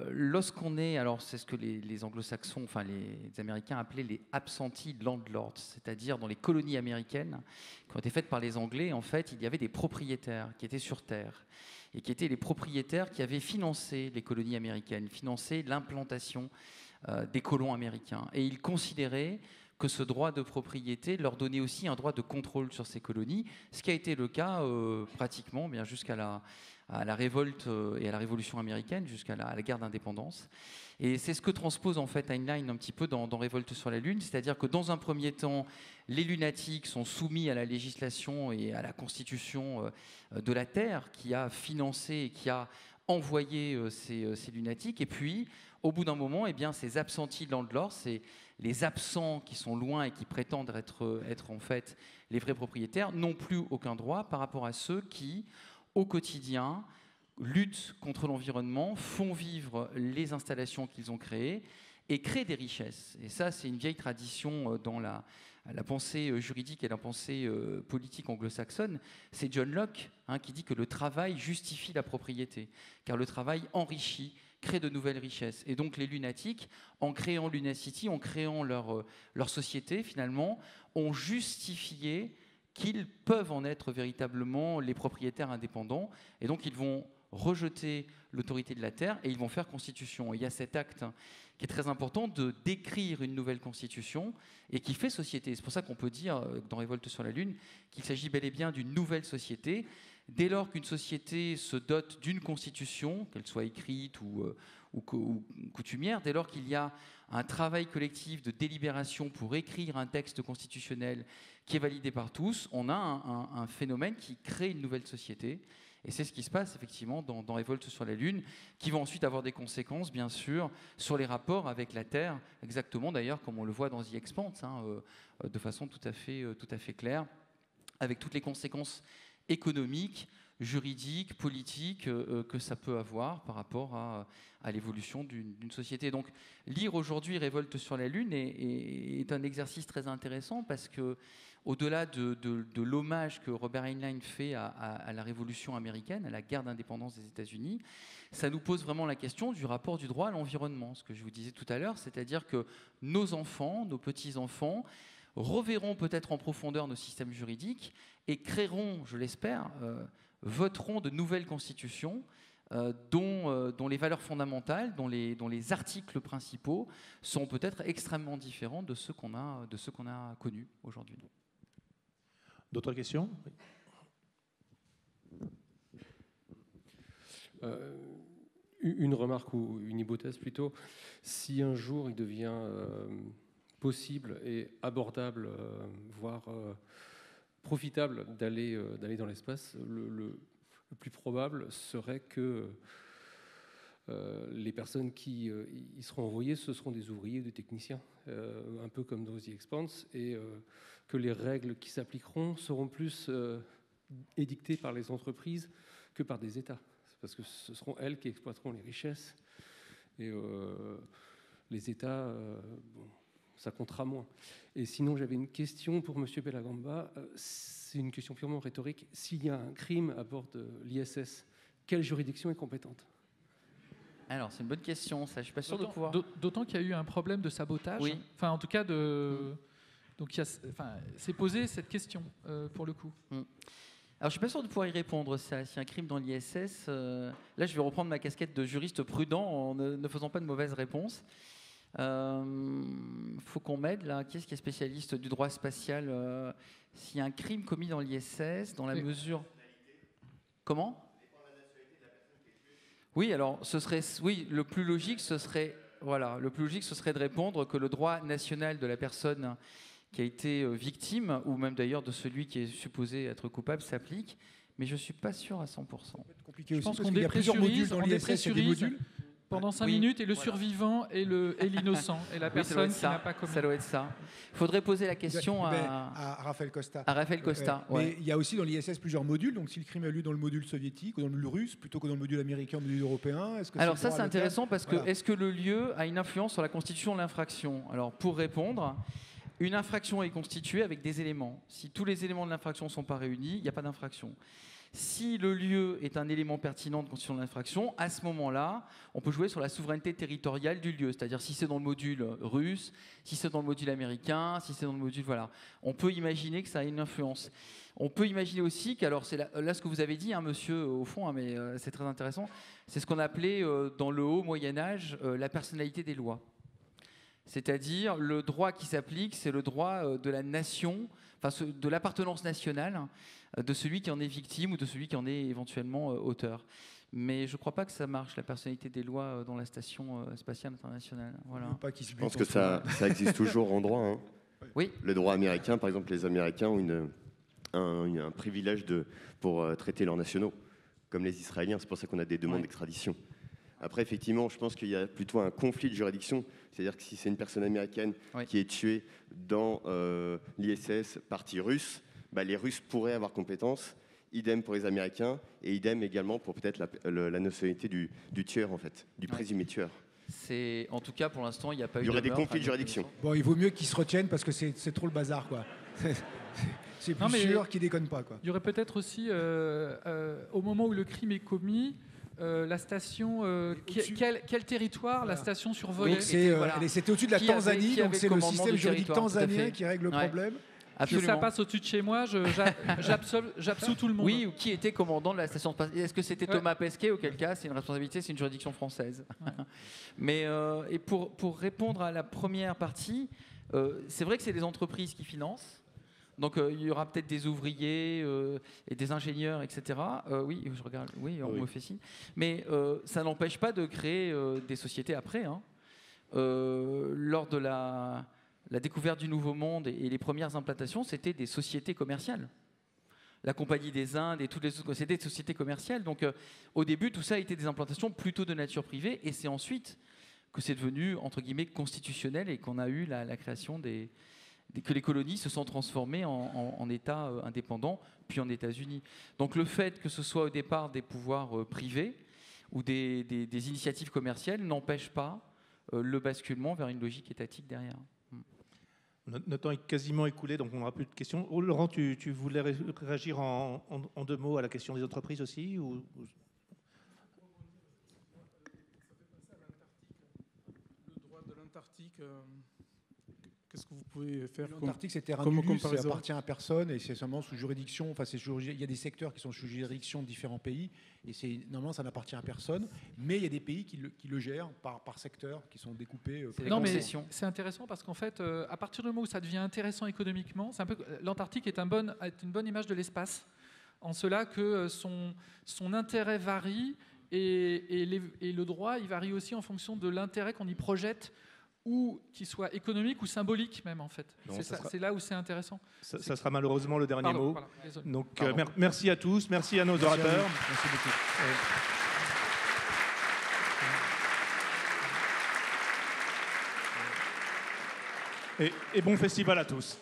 lorsqu'on est, alors c'est ce que les anglo-saxons, enfin les Américains appelaient les absentee landlords, c'est-à-dire dans les colonies américaines qui ont été faites par les Anglais, en fait, il y avait des propriétaires qui étaient sur Terre et qui étaient les propriétaires qui avaient financé les colonies américaines, financé l'implantation des colons américains. Et ils considéraient que ce droit de propriété leur donnait aussi un droit de contrôle sur ces colonies, ce qui a été le cas pratiquement bien jusqu'à la révolte et à la Révolution américaine, jusqu'à la guerre d'indépendance. Et c'est ce que transpose en fait Heinlein un petit peu dans Révolte sur la Lune, c'est-à-dire que dans un premier temps, les lunatiques sont soumis à la législation et à la constitution de la Terre qui a financé et qui a envoyé ces lunatiques. Et puis, au bout d'un moment, eh bien, ces absentis landlords, c'est les absents qui sont loin et qui prétendent être en fait les vrais propriétaires, n'ont plus aucun droit par rapport à ceux qui, au quotidien, luttent contre l'environnement, font vivre les installations qu'ils ont créées et créent des richesses. Et ça, c'est une vieille tradition dans la pensée juridique et la pensée politique anglo-saxonne. C'est John Locke qui dit que le travail justifie la propriété, car le travail enrichit, crée de nouvelles richesses. Et donc les lunatiques, en créant Lunacity, en créant leur société, finalement, ont justifié qu'ils peuvent en être véritablement les propriétaires indépendants. Et donc ils vont rejeter l'autorité de la terre et ils vont faire constitution. Et il y a cet acte qui est très important de d'écrire une nouvelle constitution et qui fait société. C'est pour ça qu'on peut dire, dans Révolte sur la Lune, qu'il s'agit bel et bien d'une nouvelle société. Dès lors qu'une société se dote d'une constitution, qu'elle soit écrite ou coutumière, dès lors qu'il y a un travail collectif de délibération pour écrire un texte constitutionnel qui est validé par tous, on a un phénomène qui crée une nouvelle société. Et c'est ce qui se passe effectivement dans Révolte sur la Lune, qui va ensuite avoir des conséquences, bien sûr, sur les rapports avec la Terre, exactement d'ailleurs comme on le voit dans The Expanse, de façon tout à fait claire, avec toutes les conséquences économiques, juridiques, politiques que ça peut avoir par rapport à l'évolution d'une société. Donc lire aujourd'hui Révolte sur la Lune est un exercice très intéressant parce que au-delà de l'hommage que Robert Heinlein fait à la Révolution américaine, à la guerre d'indépendance des États-Unis, ça nous pose vraiment la question du rapport du droit à l'environnement, ce que je vous disais tout à l'heure, c'est-à-dire que nos enfants, nos petits-enfants, reverront peut-être en profondeur nos systèmes juridiques et créeront, je l'espère, voteront de nouvelles constitutions dont les valeurs fondamentales, dont les articles principaux sont peut-être extrêmement différents de ceux qu'on a connus aujourd'hui. D'autres questions? Une remarque ou une hypothèse plutôt. Si un jour il devient possible et abordable, voire profitable d'aller dans l'espace, le plus probable serait que les personnes qui y seront envoyées, ce seront des ouvriers, des techniciens, un peu comme dans The Expanse, et que les règles qui s'appliqueront seront plus édictées par les entreprises que par des États, parce que ce seront elles qui exploiteront les richesses, et les États, ça comptera moins. Et sinon, j'avais une question pour M. Bellagamba. C'est une question purement rhétorique. S'il y a un crime à bord de l'ISS, quelle juridiction est compétente? Alors, c'est une bonne question, ça. Je suis pas sûr de pouvoir... D'autant qu'il y a eu un problème de sabotage. Oui. Enfin, en tout cas, donc c'est posé cette question, pour le coup. Alors, je ne suis pas sûr de pouvoir y répondre. Ça. Si un crime dans l'ISS... là, je vais reprendre ma casquette de juriste prudent en ne faisant pas de mauvaises réponses. Faut qu'on m'aide, là. Qui est-ce qui est spécialiste du droit spatial? S'il y a un crime commis dans l'ISS, dans la mesure... Comment? Oui, alors, le plus logique, ce serait de répondre que le droit national de la personne qui a été victime, ou même d'ailleurs de celui qui est supposé être coupable, s'applique, mais je ne suis pas sûr à 100%. Je pense qu'on dépressurise pendant 5 minutes, et le survivant et l'innocent, et la personne qui n'a pas commis. Ça doit être ça. Il faudrait poser la question à Raphaël Costa. À Raphaël Costa, Mais il y a aussi dans l'ISS plusieurs modules, donc si le crime a lieu dans le module soviétique ou dans le module russe, plutôt que dans le module américain ou le module européen, est-ce que alors ça, c'est intéressant parce que est-ce que le lieu a une influence sur la constitution de l'infraction? Alors pour répondre, une infraction est constituée avec des éléments. Si tous les éléments de l'infraction ne sont pas réunis, il n'y a pas d'infraction. Si le lieu est un élément pertinent de constitution de l'infraction, à ce moment-là, on peut jouer sur la souveraineté territoriale du lieu. C'est-à-dire si c'est dans le module russe, si c'est dans le module américain, si c'est dans le module... Voilà. On peut imaginer que ça a une influence. On peut imaginer aussi qu'alors, c'est là ce que vous avez dit, monsieur, au fond, mais c'est très intéressant, c'est ce qu'on appelait dans le haut Moyen-Âge la personnalité des lois. C'est-à-dire, le droit qui s'applique, c'est le droit de la nation, enfin de l'appartenance nationale, de celui qui en est victime ou de celui qui en est éventuellement auteur. Mais je ne crois pas que ça marche, la personnalité des lois dans la Station spatiale internationale. Voilà. Je pense que ça existe toujours en droit. Hein. Oui. Le droit américain, par exemple, les Américains ont un privilège pour traiter leurs nationaux, comme les Israéliens. C'est pour ça qu'on a des demandes d'extradition. Après, effectivement, je pense qu'il y a plutôt un conflit de juridiction. C'est-à-dire que si c'est une personne américaine qui est tuée dans l'ISS, partie russe, les Russes pourraient avoir compétence. Idem pour les Américains et idem également pour peut-être la nationalité du tueur, en fait, du présumé tueur. En tout cas, pour l'instant, il n'y a pas eu. Il y aurait des conflits de juridiction. Bon, il vaut mieux qu'ils se retiennent parce que c'est trop le bazar, quoi. C'est plus sûr qu'ils déconnent pas, quoi. Il y aurait peut-être aussi, au moment où le crime est commis, la station, quel territoire la station survolait. C'était au-dessus de la Tanzanie, donc c'est le système juridique tanzanien qui règle le problème. Si ça passe au-dessus de chez moi, j'absous tout le monde. Oui, ou qui était commandant de la station spatiale. Est-ce que c'était Thomas Pesquet? Auquel cas, c'est une responsabilité, c'est une juridiction française. Ouais. Mais et pour répondre à la première partie, c'est vrai que c'est les entreprises qui financent. Donc il y aura peut-être des ouvriers et des ingénieurs, etc. Oui, je regarde. Oui, on me fait signe. Mais ça n'empêche pas de créer des sociétés après. Hein. Lors de la découverte du Nouveau Monde et les premières implantations, c'était des sociétés commerciales. La Compagnie des Indes et toutes les autres, c'était des sociétés commerciales. Donc, au début, tout ça a été des implantations plutôt de nature privée, et c'est ensuite que c'est devenu, entre guillemets, constitutionnel et qu'on a eu la création que les colonies se sont transformées en États indépendants, puis en États-Unis. Donc, le fait que ce soit au départ des pouvoirs privés ou des initiatives commerciales n'empêche pas le basculement vers une logique étatique derrière. Notre temps est quasiment écoulé, donc on n'aura plus de questions. Oh, Laurent, tu voulais réagir en 2 mots à la question des entreprises aussi ou... Le droit de l'Antarctique, qu'est-ce que vous pouvez faire? L'Antarctique, c'est terrain nullius, ça appartient à personne et c'est seulement sous juridiction. Enfin, il y a des secteurs qui sont sous juridiction de différents pays et normalement, ça n'appartient à personne. Mais il y a des pays qui le gèrent par secteur, qui sont découpés. Non, mais c'est intéressant parce qu'en fait, à partir du moment où ça devient intéressant économiquement, l'Antarctique est une bonne image de l'espace, en cela que son intérêt varie et le droit, il varie aussi en fonction de l'intérêt qu'on y projette, ou qu'il soit économique ou symbolique même, en fait. C'est là où c'est intéressant. Ça sera malheureusement le dernier mot. Voilà, donc merci à tous, merci à nos orateurs. Merci beaucoup. Et bon festival à tous.